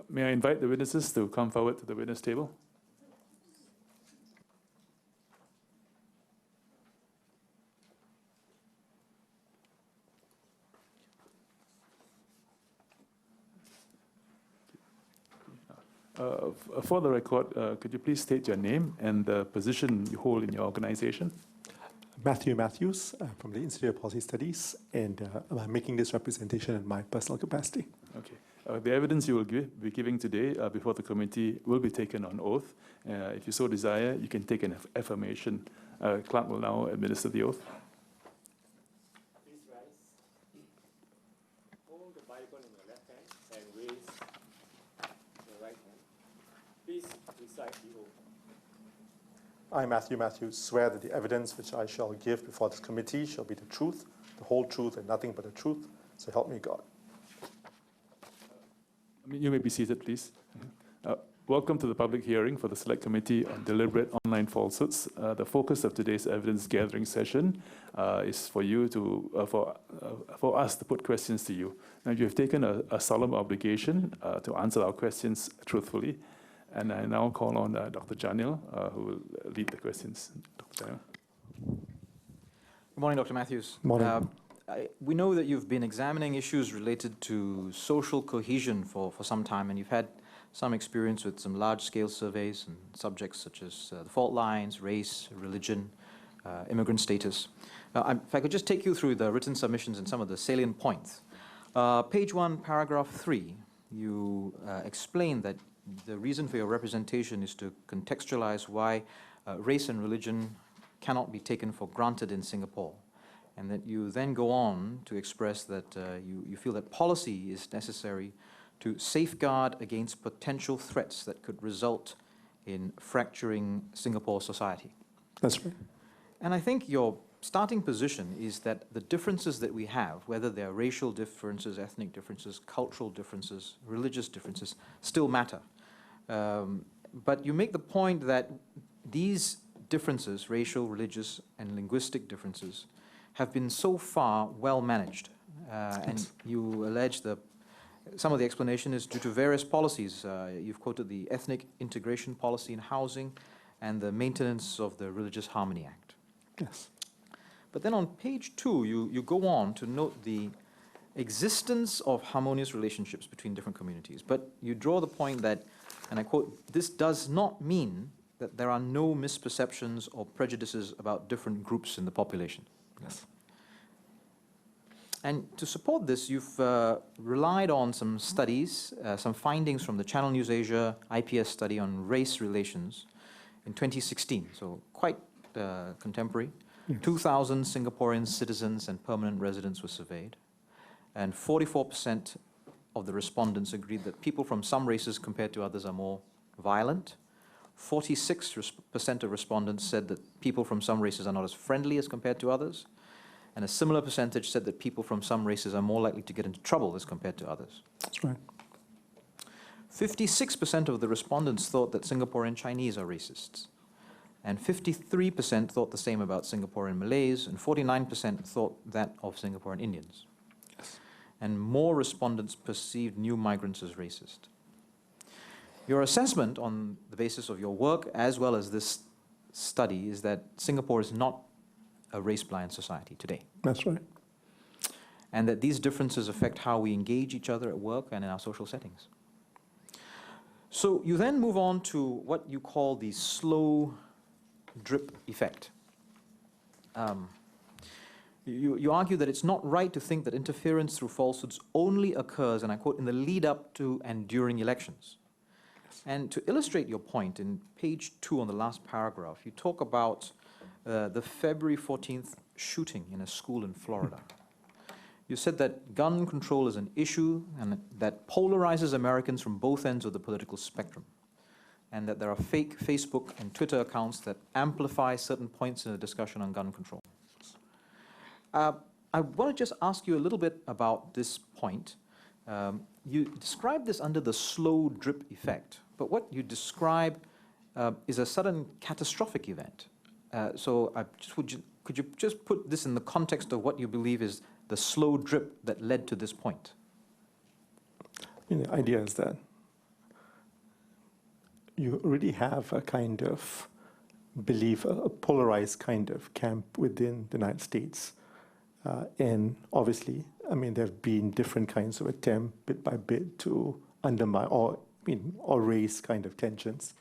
May I invite the witnesses to come forward to the witness table? For the record, could you please state your name and the position you hold in your organization? Mathew Mathews from the Institute of Policy Studies, and I'm making this representation in my personal capacity. Okay. The evidence you will be giving today before the committee will be taken on oath. If you so desire, you can take an affirmation. Clerk will now administer the oath. Please rise. Hold the Bible in your left hand and raise your right hand. Please recite the oath. I, Mathew Mathews, swear that the evidence which I shall give before this committee shall be the truth, the whole truth, and nothing but the truth. So help me God. You may be seated, please. Welcome to the public hearing for the Select Committee on Deliberate Online Falsehoods. The focus of today's evidence gathering session is for you to, for us to put questions to you. Now, you have taken a solemn obligation to answer our questions truthfully. And I now call on Dr. Janil, who will lead the questions. Dr. Janil. Good morning, Dr. Mathews. Morning. We know that you've been examining issues related to social cohesion for some time, and you've had some experience with some large-scale surveys and subjects such as the fault lines, race, religion, immigrant status. If I could just take you through the written submissions and some of the salient points. Page 1, paragraph 3, you explain that the reason for your representation is to contextualize why race and religion cannot be taken for granted in Singapore, and that you then go on to express that you feel that policy is necessary to safeguard against potential threats that could result in fracturing Singapore society. That's right. And I think your starting position is that the differences that we have, whether they're racial differences, ethnic differences, cultural differences, religious differences, still matter. But you make the point that these differences, racial, religious, and linguistic differences, have been so far well managed. And you allege that some of the explanation is due to various policies. You've quoted the Ethnic Integration Policy in Housing and the Maintenance of the Religious Harmony Act. Yes. But then on page 2, you go on to note the existence of harmonious relationships between different communities. But you draw the point that, and I quote, "This does not mean that there are no misperceptions or prejudices about different groups in the population." Yes. And to support this, you've relied on some studies, some findings from the Channel News Asia IPS study on race relations in 2016, so quite contemporary. Yes. 2,000 Singaporean citizens and permanent residents were surveyed, and 44% of the respondents agreed that people from some races compared to others are more violent. 46% of respondents said that people from some races are not as friendly as compared to others, and a similar percentage said that people from some races are more likely to get into trouble as compared to others. That's right. 56% of the respondents thought that Singaporean Chinese are racists, and 53% thought the same about Singaporean Malays, and 49% thought that of Singaporean Indians. Yes. And more respondents perceived new migrants as racist. Your assessment on the basis of your work as well as this study is that Singapore is not a race-blind society today. That's right. And that these differences affect how we engage each other at work and in our social settings. So you then move on to what you call the slow drip effect. You argue that it's not right to think that interference through falsehoods only occurs, and I quote, "in the lead up to and during elections." And to illustrate your point, in page 2 on the last paragraph, you talk about the February 14th shooting in a school in Florida. You said that gun control is an issue and that polarizes Americans from both ends of the political spectrum, and that there are fake Facebook and Twitter accounts that amplify certain points in the discussion on gun control. I want to just ask you a little bit about this point. You describe this under the slow drip effect, but what you describe is a sudden catastrophic event. Could you just put this in the context of what you believe is the slow drip that led to this point? The idea is that you already have a kind of belief, a polarized kind of camp within the United States. And obviously, I mean, there have been different kinds of attempt bit by bit to undermine or raise kind of tensions.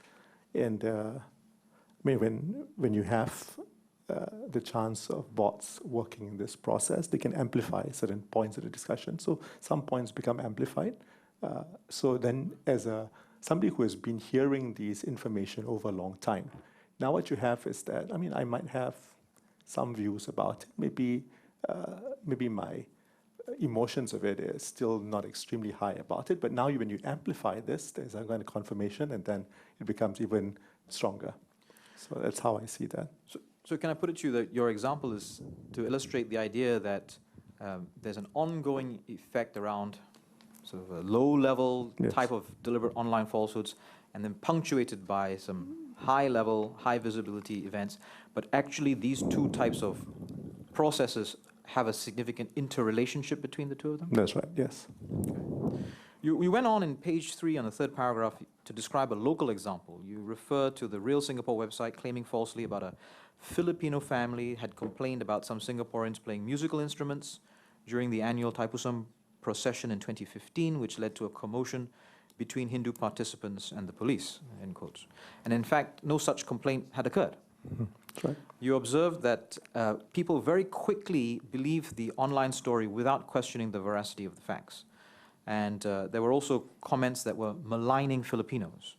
And I mean, when you have the chance of bots working in this process, they can amplify certain points of the discussion. So some points become amplified. So then as somebody who has been hearing these information over a long time, now what you have is that, I mean, I might have some views about it. Maybe my emotions of it is still not extremely high about it, but now when you amplify this, there's a kind of confirmation, and then it becomes even stronger. So that's how I see that. So can I put it to you that your example is to illustrate the idea that there's an ongoing effect around sort of a low-level Yes. type of deliberate online falsehoods, and then punctuated by some high-level, high-visibility events, but actually these two types of processes have a significant interrelationship between the two of them? That's right, yes. You went on in page 3 on the third paragraph to describe a local example. You refer to the Real Singapore website claiming falsely about a Filipino family had complained about some Singaporeans playing musical instruments during the annual Thaipusam procession in 2015, which led to a commotion between Hindu participants and the police, end quotes. And in fact, no such complaint had occurred. That's right. You observed that people very quickly believed the online story without questioning the veracity of the facts. And there were also comments that were maligning Filipinos.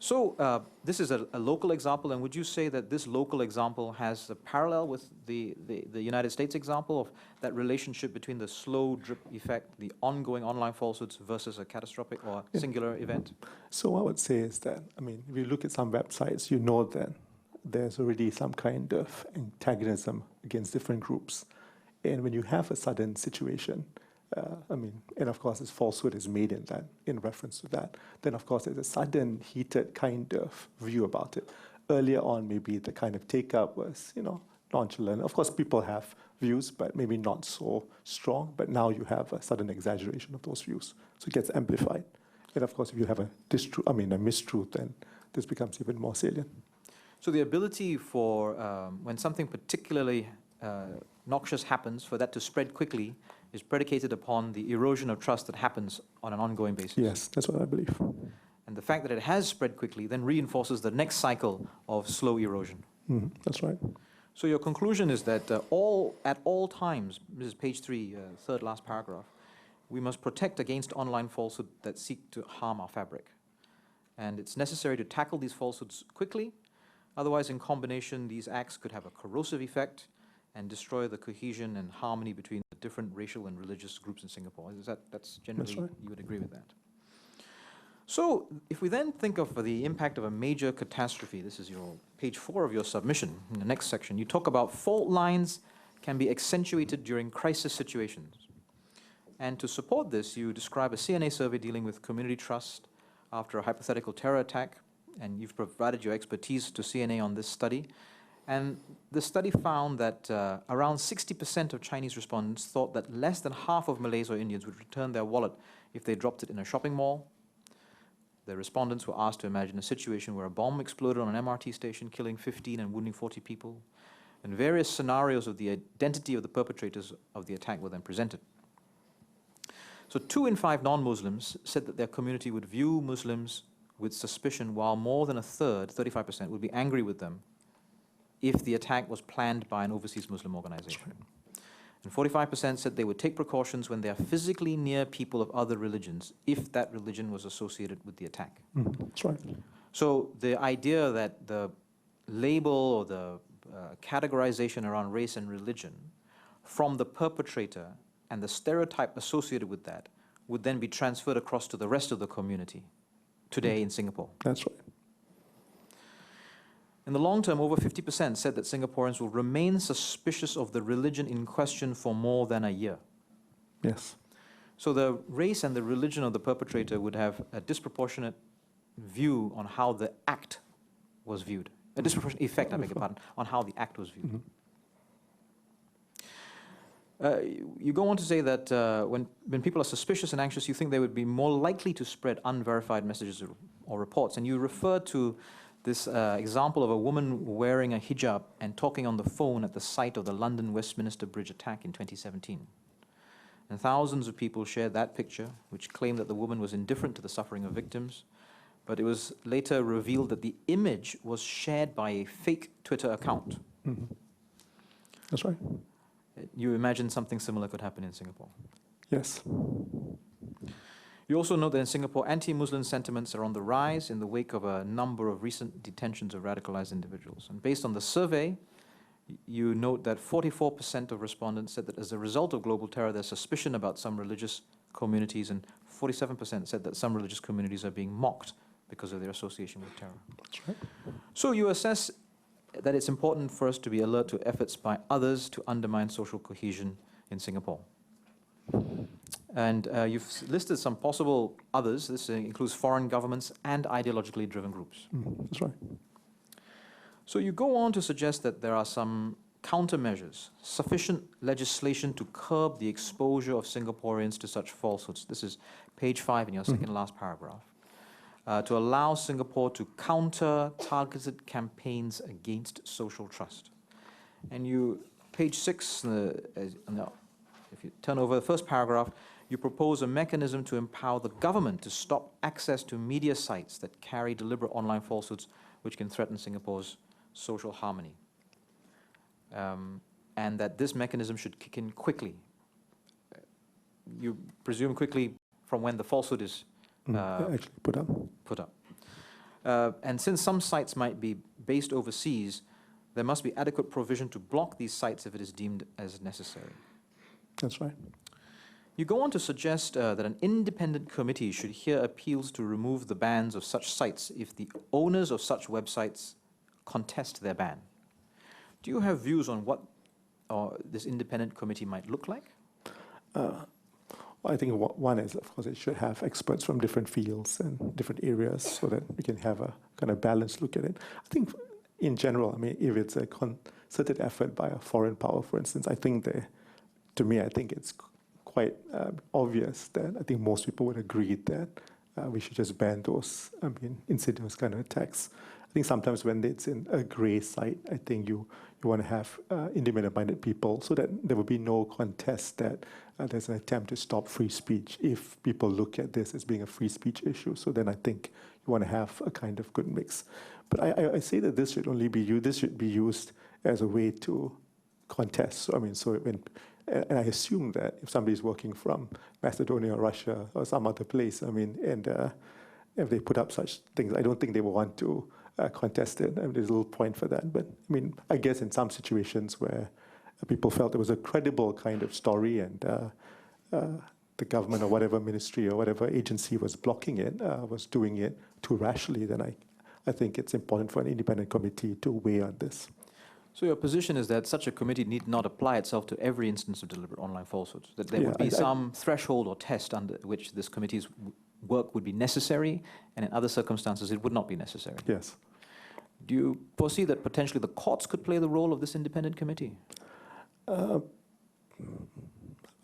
So this is a local example, and would you say that this local example has a parallel with the United States example of that relationship between the slow drip effect, the ongoing online falsehoods versus a catastrophic or singular event? So what I would say is that, I mean, if you look at some websites, you know that there's already some kind of antagonism against different groups. And when you have a sudden situation, I mean, and of course this falsehood is made in reference to that, then of course there's a sudden heated kind of view about it. Earlier on, maybe the kind of take-up was, nonchalant. Of course, people have views, but maybe not so strong, but now you have a sudden exaggeration of those views. So it gets amplified. And of course, if you have a mistruth, then this becomes even more salient. So the ability for, when something particularly noxious happens, for that to spread quickly is predicated upon the erosion of trust that happens on an ongoing basis. Yes, that's what I believe. And the fact that it has spread quickly then reinforces the next cycle of slow erosion. That's right. So your conclusion is that at all times, this is page 3, third last paragraph, we must protect against online falsehood that seek to harm our fabric. And it's necessary to tackle these falsehoods quickly. Otherwise, in combination, these acts could have a corrosive effect and destroy the cohesion and harmony between the different racial and religious groups in Singapore. That's generally, That's right. You would agree with that. So if we then think of the impact of a major catastrophe, this is your page 4 of your submission, in the next section, you talk about fault lines can be accentuated during crisis situations. And to support this, you describe a CNA survey dealing with community trust after a hypothetical terror attack, and you've provided your expertise to CNA on this study. And the study found that around 60% of Chinese respondents thought that less than half of Malays or Indians would return their wallet if they dropped it in a shopping mall. The respondents were asked to imagine a situation where a bomb exploded on an MRT station, killing 15 and wounding 40 people. And various scenarios of the identity of the perpetrators of the attack were then presented. So 2 in 5 non-Muslims said that their community would view Muslims with suspicion, while more than a third, 35%, would be angry with them if the attack was planned by an overseas Muslim organization. And 45% said they would take precautions when they are physically near people of other religions if that religion was associated with the attack. That's right. So the idea that the label or the categorization around race and religion from the perpetrator and the stereotype associated with that would then be transferred across to the rest of the community today in Singapore. That's right. In the long term, over 50% said that Singaporeans will remain suspicious of the religion in question for more than a year. Yes. So the race and the religion of the perpetrator would have a disproportionate view on how the act was viewed. A disproportionate effect, I beg your pardon, on how the act was viewed. You go on to say that when people are suspicious and anxious, you think they would be more likely to spread unverified messages or reports, and you refer to this example of a woman wearing a hijab and talking on the phone at the site of the London Westminster Bridge attack in 2017. And thousands of people shared that picture, which claimed that the woman was indifferent to the suffering of victims, but it was later revealed that the image was shared by a fake Twitter account. Mm-hmm. That's right. You imagine something similar could happen in Singapore. Yes. You also note that in Singapore, anti-Muslim sentiments are on the rise in the wake of a number of recent detentions of radicalized individuals. And based on the survey, you note that 44% of respondents said that as a result of global terror, there's suspicion about some religious communities, and 47% said that some religious communities are being mocked because of their association with terror. That's right. So you assess that it's important for us to be alert to efforts by others to undermine social cohesion in Singapore. And you've listed some possible others. This includes foreign governments and ideologically driven groups. That's right. So you go on to suggest that there are some countermeasures, sufficient legislation to curb the exposure of Singaporeans to such falsehoods. This is page 5 in your second last paragraph. To allow Singapore to counter targeted campaigns against social trust. And you, page 6, if you turn over the first paragraph, you propose a mechanism to empower the government to stop access to media sites that carry deliberate online falsehoods which can threaten Singapore's social harmony. And that this mechanism should kick in quickly. You presume quickly from when the falsehood is actually put up. And since some sites might be based overseas, there must be adequate provision to block these sites if it is deemed as necessary. That's right. You go on to suggest that an independent committee should hear appeals to remove the bans of such sites if the owners of such websites contest their ban. Do you have views on what this independent committee might look like? I think one is, of course, it should have experts from different fields and different areas so that we can have a kind of balanced look at it. I think in general, I mean, if it's a concerted effort by a foreign power, for instance, I think to me, I think it's quite obvious that I think most people would agree that we should just ban those, insidious kind of attacks. I think sometimes when it's in a grey site, I think you want to have independent-minded people so that there will be no contest that there's an attempt to stop free speech if people look at this as being a free speech issue. So then I think you want to have a kind of good mix. But I say that this should only be used, this should be used as a way to contest. So and I assume that if somebody's working from Macedonia or Russia or some other place, if they put up such things, I don't think they will want to contest it. There's a little point for that. But I guess in some situations where people felt it was a credible kind of story and the government or whatever ministry or whatever agency was blocking it, was doing it too rashly, then I think it's important for an independent committee to weigh on this. So your position is that such a committee need not apply itself to every instance of deliberate online falsehoods, that there would be some threshold or test under which this committee's work would be necessary, and in other circumstances it would not be necessary. Yes. Do you foresee that potentially the courts could play the role of this independent committee? I'm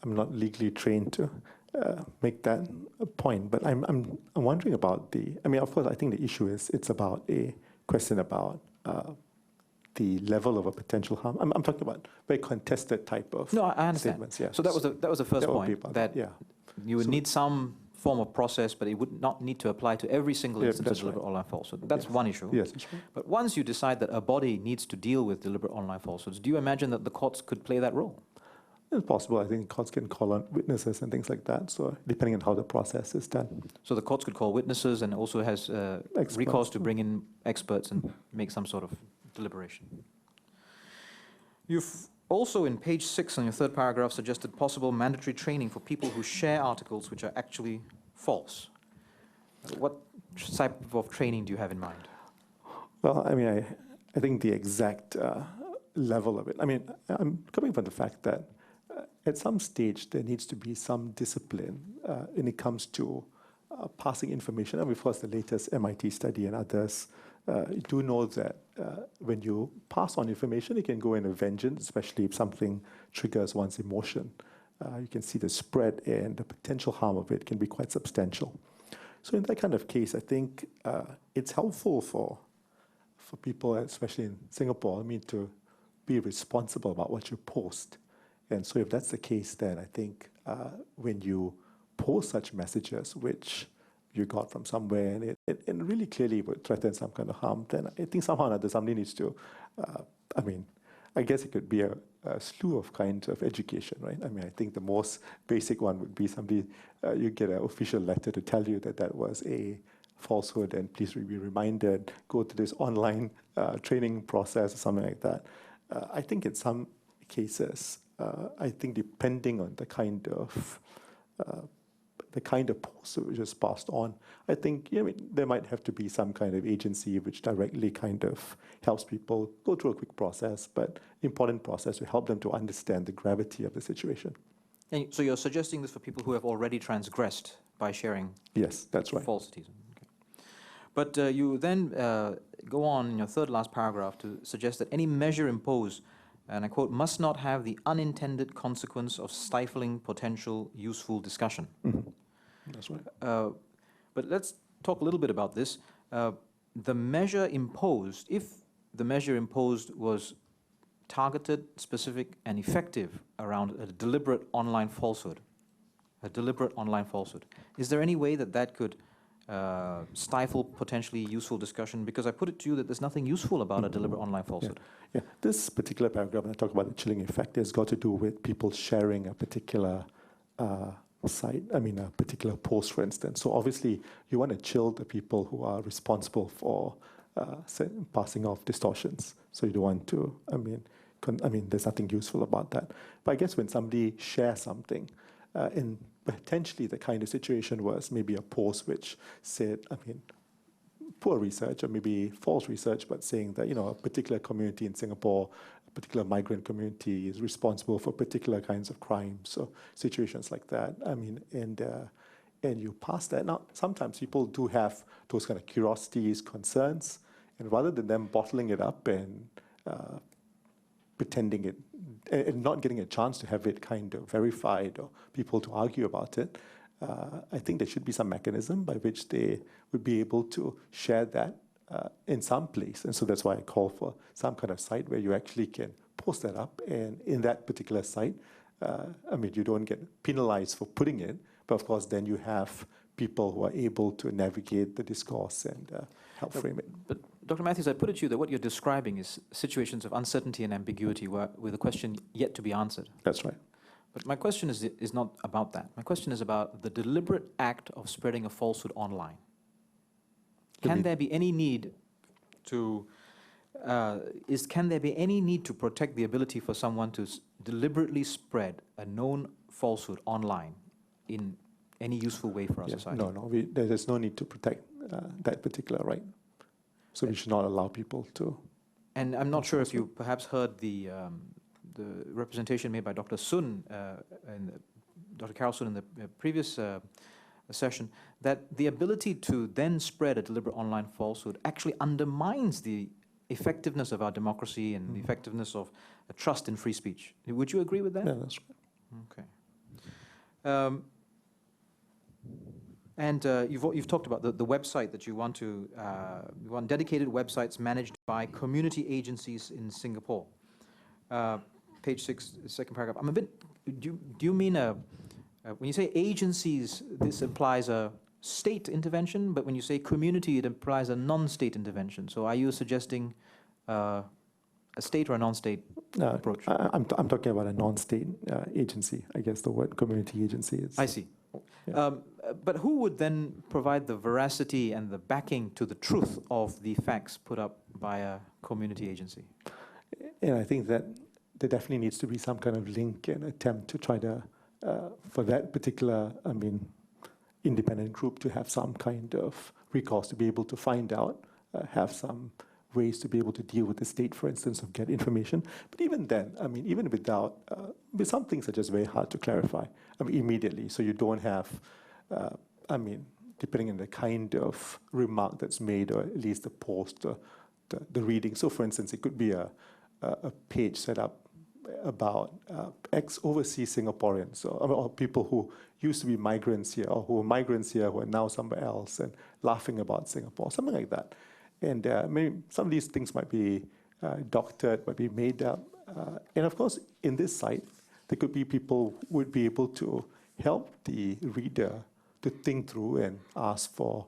not legally trained to make that a point, but I'm wondering about of course, I think the issue is it's about a question about the level of a potential harm. I'm talking about very contested type of I understand. statements. Yeah. So that was the first point, that you would need some form of process, but it would not need to apply to every single instance of deliberate online falsehood. That's one issue. Yes, that's right. But once you decide that a body needs to deal with deliberate online falsehoods, do you imagine that the courts could play that role? It's possible. I think courts can call on witnesses and things like that, so depending on how the process is done. So the courts could call witnesses and also has recourse to bring in experts and make some sort of deliberation. You've also, in page 6 on your third paragraph, suggested possible mandatory training for people who share articles which are actually false. What type of training do you have in mind? Well, I think the exact level of it, I'm coming from the fact that at some stage there needs to be some discipline when it comes to passing information. And of course, the latest MIT study and others do know that when you pass on information, it can go in a vengeance, especially if something triggers one's emotion. You can see the spread and the potential harm of it can be quite substantial. So in that kind of case, I think it's helpful for people, especially in Singapore, to be responsible about what you post. And so if that's the case, then I think when you post such messages, which you got from somewhere, and it really clearly would threaten some kind of harm, then I think somehow or another somebody needs to, I guess it could be a slew of kinds of education, right? I think the most basic one would be somebody, you get an official letter to tell you that that was a falsehood, and please be reminded, go to this online training process or something like that. I think in some cases, I think depending on the kind of post which is passed on, I think there might have to be some kind of agency which directly kind of helps people go through a quick process, but important process to help them to understand the gravity of the situation. And so you're suggesting this for people who have already transgressed by sharing Yes, that's right. falsities. Okay. But you then go on in your third last paragraph to suggest that any measure imposed, and I quote, must not have the unintended consequence of stifling potential useful discussion. Mm-hmm. That's right. But let's talk a little bit about this. The measure imposed, if the measure imposed was targeted, specific, and effective around a deliberate online falsehood, is there any way that that could stifle potentially useful discussion? Because I put it to you that there's nothing useful about a deliberate online falsehood. Yeah. This particular paragraph, when I talk about the chilling effect, has got to do with people sharing a particular site, a particular post, for instance. So obviously, you want to chill the people who are responsible for passing off distortions. So you don't want to, there's nothing useful about that. But I guess when somebody shares something, in potentially the kind of situation was maybe a post which said, poor research or maybe false research, but saying that, a particular community in Singapore, a particular migrant community is responsible for particular kinds of crimes or situations like that. And you pass that. Now, sometimes people do have those kind of curiosities, concerns, and rather than them bottling it up and pretending it, and not getting a chance to have it kind of verified or people to argue about it, I think there should be some mechanism by which they would be able to share that in some place. And so that's why I call for some kind of site where you actually can post that up. And in that particular site, you don't get penalized for putting it, but of course then you have people who are able to navigate the discourse and help frame it. But Dr. Mathews, I put it to you that what you're describing is situations of uncertainty and ambiguity with a question yet to be answered. That's right. But my question is not about that. My question is about the deliberate act of spreading a falsehood online. Can there be any need to protect the ability for someone to deliberately spread a known falsehood online in any useful way for our society? No, there's no need to protect that particular right. So we should not allow people to. And I'm not sure if you perhaps heard the representation made by Dr. Sun and Dr. Carol Sun in the previous session, that the ability to then spread a deliberate online falsehood actually undermines the effectiveness of our democracy and the effectiveness of trust in free speech. Would you agree with that? Yeah, that's right. Okay. And you've talked about the website that you want dedicated websites managed by community agencies in Singapore. Page 6, second paragraph. I'm a bit. Do you mean when you say agencies, this implies a state intervention, but when you say community, it implies a non-state intervention. So are you suggesting a state or a non-state approach? I'm talking about a non-state agency. I guess the word community agency is. I see. Yeah. But who would then provide the veracity and the backing to the truth of the facts put up by a community agency? And I think that there definitely needs to be some kind of link and attempt to try to, for that particular, independent group to have some kind of recourse to be able to find out, have some ways to be able to deal with the state, for instance, of get information. But even then, even without, with some things are just very hard to clarify, immediately. So you don't have, depending on the kind of remark that's made, or at least the post, or the reading. So for instance, it could be a page set up about ex-overseas Singaporeans or people who used to be migrants here or who are migrants here who are now somewhere else and laughing about Singapore, something like that. And maybe some of these things might be doctored, might be made up. And of course, in this site, there could be people who would be able to help the reader to think through and ask for,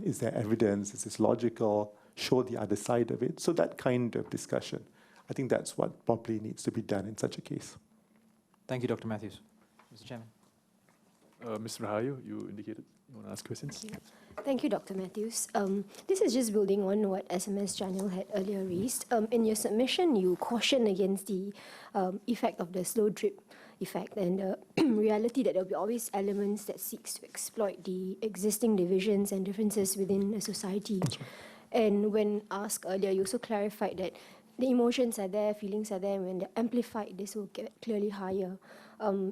is there evidence? Is this logical? Show the other side of it. So that kind of discussion, I think that's what probably needs to be done in such a case. Thank you, Dr. Mathews. Mr. Chairman. Mr. Rahayu, you indicated you want to ask questions? Thank you, Dr. Mathews. This is just building on what SMS Janil had earlier raised. In your submission, you caution against the effect of the slow drip effect and the reality that there will be always elements that seeks to exploit the existing divisions and differences within a society. And when asked earlier, you also clarified that the emotions are there, feelings are there, and when they're amplified, this will get clearly higher.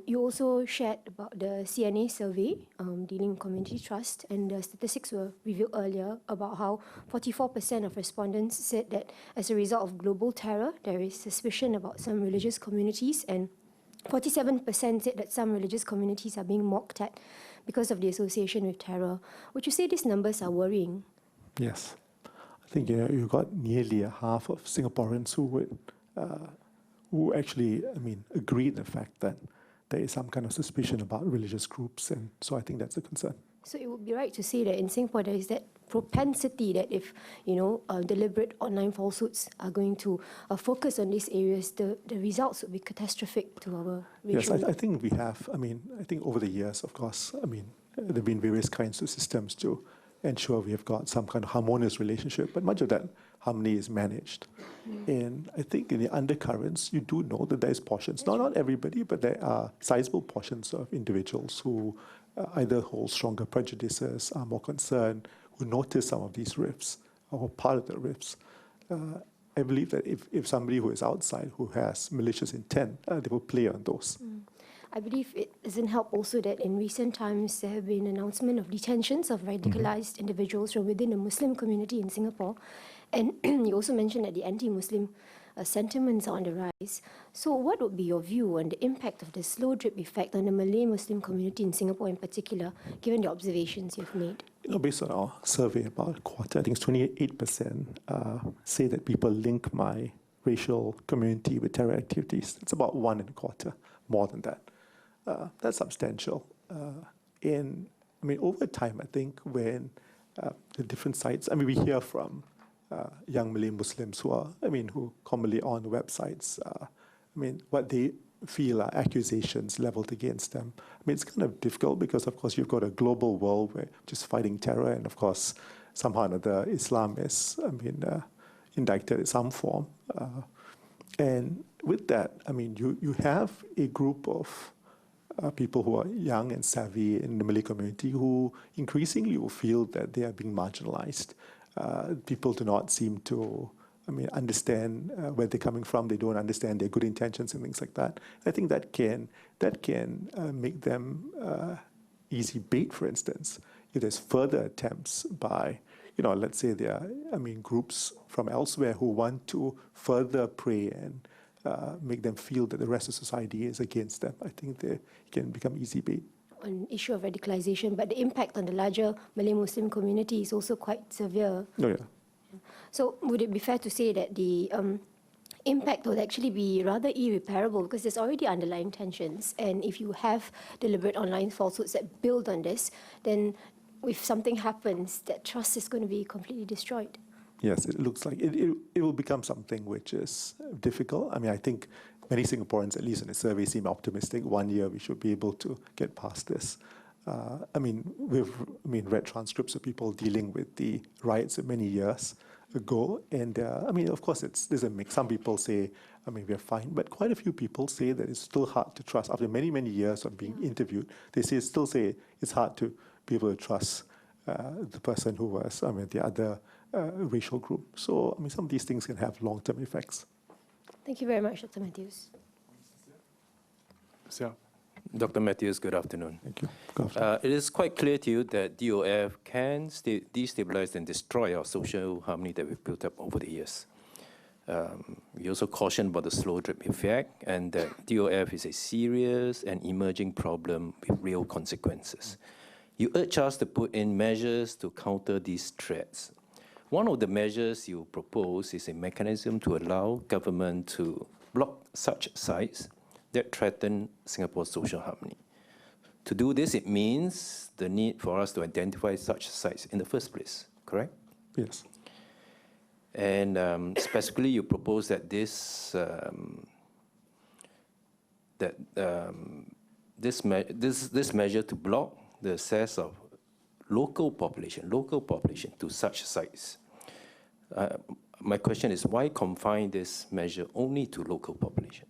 You also shared about the CNA survey dealing with community trust, and the statistics were revealed earlier about how 44% of respondents said that as a result of global terror, there is suspicion about some religious communities, and 47% said that some religious communities are being mocked at because of the association with terror. Would you say these numbers are worrying? Yes. I think you got nearly a half of Singaporeans who would, who actually, agree in the fact that there is some kind of suspicion about religious groups, and so I think that's a concern. So it would be right to say that in Singapore there is that propensity that if deliberate online falsehoods are going to focus on these areas, the results would be catastrophic to our region. Yes, I think we have. I think over the years, of course, there have been various kinds of systems to ensure we have got some kind of harmonious relationship, but much of that harmony is managed. And I think in the undercurrents, you do know that there is portions, not everybody, but there are sizable portions of individuals who either hold stronger prejudices, are more concerned, who notice some of these rifts, or part of the rifts. I believe that if somebody who is outside, who has malicious intent, they will play on those. I believe it doesn't help also that in recent times there have been announcement of detentions of radicalized individuals from within the Muslim community in Singapore. And you also mentioned that the anti-Muslim sentiments are on the rise. So what would be your view on the impact of the slow drip effect on the Malay Muslim community in Singapore in particular, given the observations you've made? Based on our survey, about a quarter, I think it's 28%, say that people link my racial community with terror activities. It's about 1 1/4, more than that. That's substantial. Over time, I think when the different sites, we hear from young Malay Muslims who commonly are on the websites, what they feel are accusations leveled against them. It's kind of difficult because, of course, you've got a global world where just fighting terror, and of course, somehow or another, Islam is, indicted in some form. And with that, you have a group of people who are young and savvy in the Malay community who increasingly will feel that they are being marginalized. People do not seem to, understand where they're coming from. They don't understand their good intentions and things like that. I think that can make them easy bait, for instance, if there's further attempts by, let's say there are, groups from elsewhere who want to further prey and make them feel that the rest of society is against them. I think they can become easy bait. An issue of radicalization, but the impact on the larger Malay Muslim community is also quite severe. Oh, yeah. So would it be fair to say that the impact will actually be rather irreparable because there's already underlying tensions, and if you have deliberate online falsehoods that build on this, then if something happens, that trust is going to be completely destroyed? Yes, it looks like it will become something which is difficult. I think many Singaporeans, at least in the survey, seem optimistic. 1 year we should be able to get past this. We've read transcripts of people dealing with the riots many years ago, and of course there's a mix. Some people say, we're fine, but quite a few people say that it's still hard to trust. After many, many years of being interviewed, they still say it's hard to be able to trust the person who was, the other racial group. So, some of these things can have long-term effects. Thank you very much, Dr. Mathews. Dr. Mathews, good afternoon. Thank you. Good afternoon. It is quite clear to you that DOF can destabilize and destroy our social harmony that we've built up over the years. You also cautioned about the slow drip effect and that DOF is a serious and emerging problem with real consequences. You urge us to put in measures to counter these threats. One of the measures you propose is a mechanism to allow government to block such sites that threaten Singapore's social harmony. To do this, it means the need for us to identify such sites in the first place, correct? Yes. And specifically, you propose that this measure to block the access of local population to such sites. My question is, why confine this measure only to local population?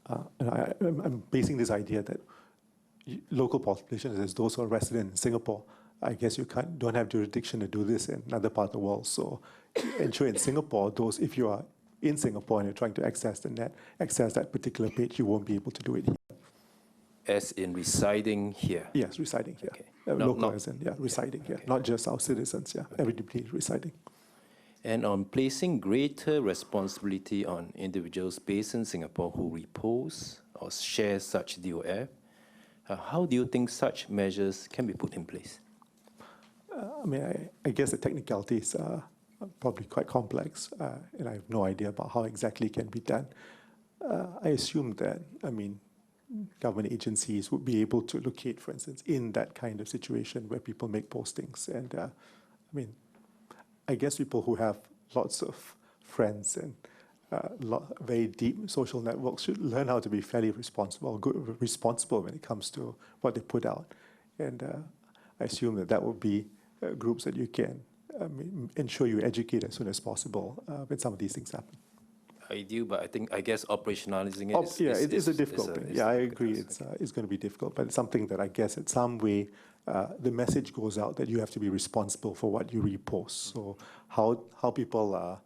I'm basing this idea that local population is those who are resident in Singapore. I guess you don't have jurisdiction to do this in another part of the world. So ensure in Singapore, if you are in Singapore and you're trying to access the net, access that particular page, you won't be able to do it here. As in residing here? Yes, residing here. Okay. Local as in, residing here. Okay. Not just our citizens, everybody residing. And on placing greater responsibility on individuals based in Singapore who repost or share such DOF, how do you think such measures can be put in place? I guess the technicalities are probably quite complex, and I have no idea about how exactly it can be done. I assume that, government agencies would be able to locate, for instance, in that kind of situation where people make postings. And I guess people who have lots of friends and very deep social networks should learn how to be fairly responsible when it comes to what they put out. And I assume that would be groups that you can ensure you educate as soon as possible when some of these things happen. I do, but I guess operationalizing it it is a difficult thing. I agree. It's going to be difficult, but it's something that I guess in some way the message goes out that you have to be responsible for what you repost. So how people are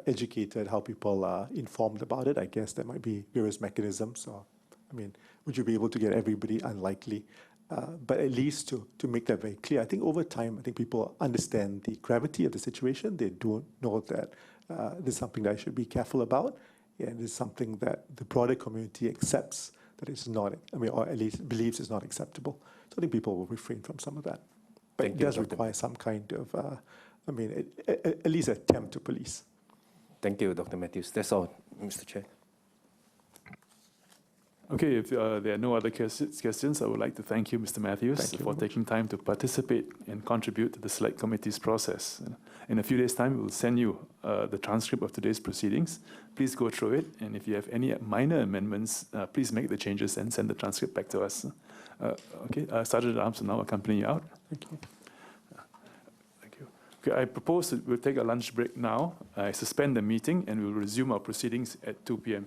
educated, how people are informed about it, I guess there might be various mechanisms. So, would you be able to get everybody? Unlikely. But at least to make that very clear, I think over time, people understand the gravity of the situation. They do know that this is something that I should be careful about, and it's something that the broader community accepts that it's not, or at least believes is not acceptable. So I think people will refrain from some of that. But it does require some kind of, at least attempt to police. Thank you, Dr. Mathews. That's all, Mr. Chair. Okay, if there are no other questions, I would like to thank you, Mr. Mathews, for taking time to participate and contribute to the Select Committee's process. In a few days' time, we will send you the transcript of today's proceedings. Please go through it, and if you have any minor amendments, please make the changes and send the transcript back to us. Sergeant at Arms will now accompany you out. Thank you. Thank you. Okay, I propose that we'll take a lunch break now. I suspend the meeting, and we'll resume our proceedings at 2 p.m.